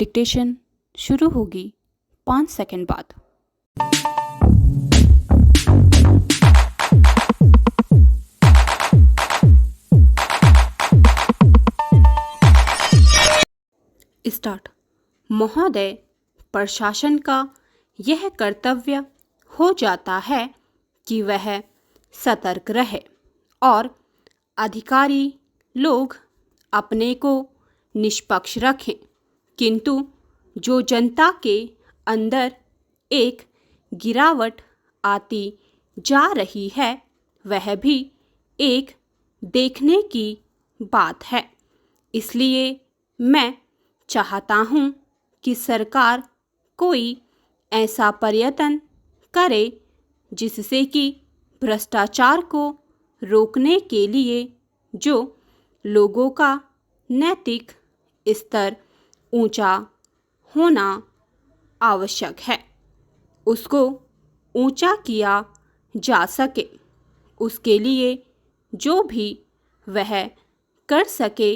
Dictation शुरू होगी 5 second बाद। स्टार्ट। महोदय, प्रशासन का यह कर्तव्य हो जाता है कि वह सतर्क रहे और अधिकारी लोग अपने को निष्पक्ष रखें, किंतु जो जनता के अंदर एक गिरावट आती जा रही है वह भी एक देखने की बात है। इसलिए मैं चाहता हूँ कि सरकार कोई ऐसा प्रयत्न करे जिससे कि भ्रष्टाचार को रोकने के लिए जो लोगों का नैतिक स्तर ऊंचा होना आवश्यक है उसको ऊंचा किया जा सके। उसके लिए जो भी वह कर सके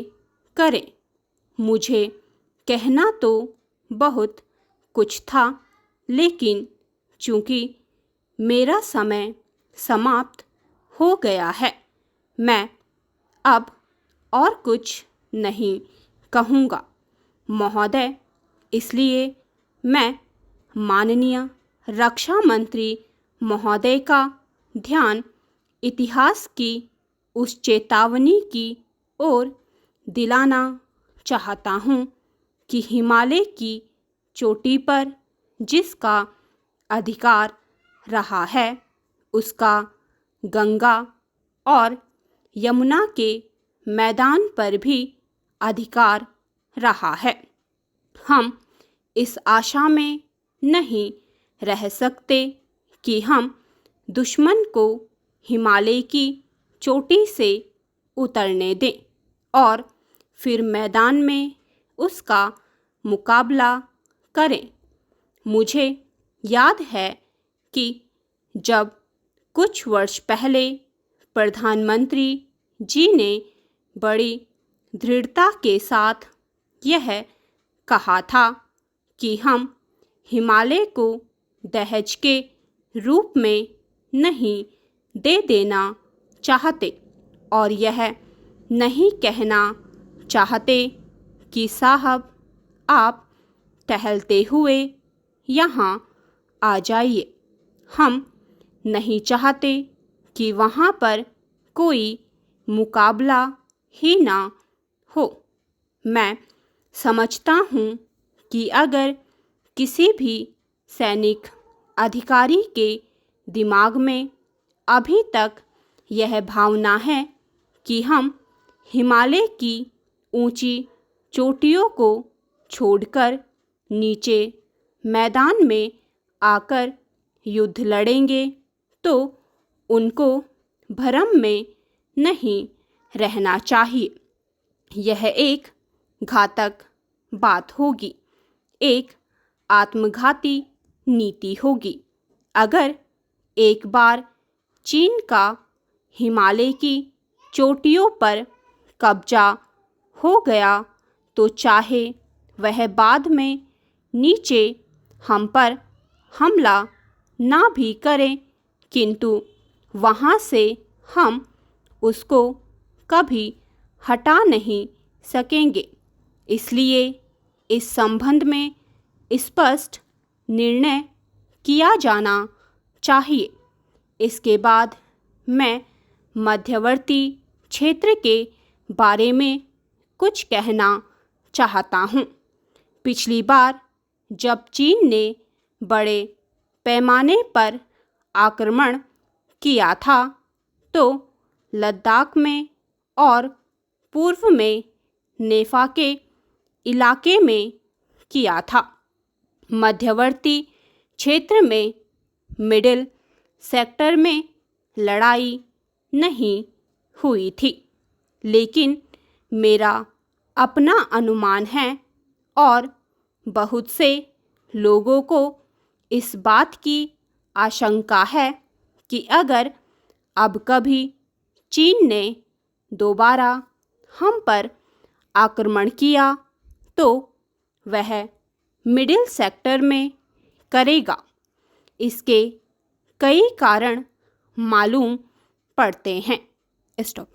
करे। मुझे कहना तो बहुत कुछ था, लेकिन चूंकि मेरा समय समाप्त हो गया है, मैं अब और कुछ नहीं कहूँगा महोदय। इसलिए मैं माननीय रक्षा मंत्री महोदय का ध्यान इतिहास की उस चेतावनी की ओर दिलाना चाहता हूँ कि हिमालय की चोटी पर जिसका अधिकार रहा है उसका गंगा और यमुना के मैदान पर भी अधिकार रहा है। हम इस आशा में नहीं रह सकते कि हम दुश्मन को हिमालय की चोटी से उतरने दें और फिर मैदान में उसका मुकाबला करें। मुझे याद है कि जब कुछ वर्ष पहले प्रधानमंत्री जी ने बड़ी दृढ़ता के साथ यह कहा था कि हम हिमालय को दहेज के रूप में नहीं दे देना चाहते और यह नहीं कहना चाहते कि साहब आप टहलते हुए यहाँ आ जाइए। हम नहीं चाहते कि वहाँ पर कोई मुकाबला ही ना हो। मैं समझता हूँ कि अगर किसी भी सैनिक अधिकारी के दिमाग में अभी तक यह भावना है कि हम हिमालय की ऊंची चोटियों को छोड़कर नीचे मैदान में आकर युद्ध लड़ेंगे, तो उनको भ्रम में नहीं रहना चाहिए। यह एक घातक बात होगी, एक आत्मघाती नीति होगी। अगर एक बार चीन का हिमालय की चोटियों पर कब्जा हो गया तो चाहे वह बाद में नीचे हम पर हमला ना भी करें, किंतु वहाँ से हम उसको कभी हटा नहीं सकेंगे। इसलिए इस संबंध में स्पष्ट निर्णय किया जाना चाहिए। इसके बाद मैं मध्यवर्ती क्षेत्र के बारे में कुछ कहना चाहता हूँ। पिछली बार जब चीन ने बड़े पैमाने पर आक्रमण किया था तो लद्दाख में और पूर्व में नेफा के इलाके में किया था। मध्यवर्ती क्षेत्र में मिडिल सेक्टर में लड़ाई नहीं हुई थी, लेकिन मेरा अपना अनुमान है और बहुत से लोगों को इस बात की आशंका है कि अगर अब कभी चीन ने दोबारा हम पर आक्रमण किया तो वह मिडिल सेक्टर में करेगा। इसके कई कारण मालूम पड़ते हैं। स्टॉप।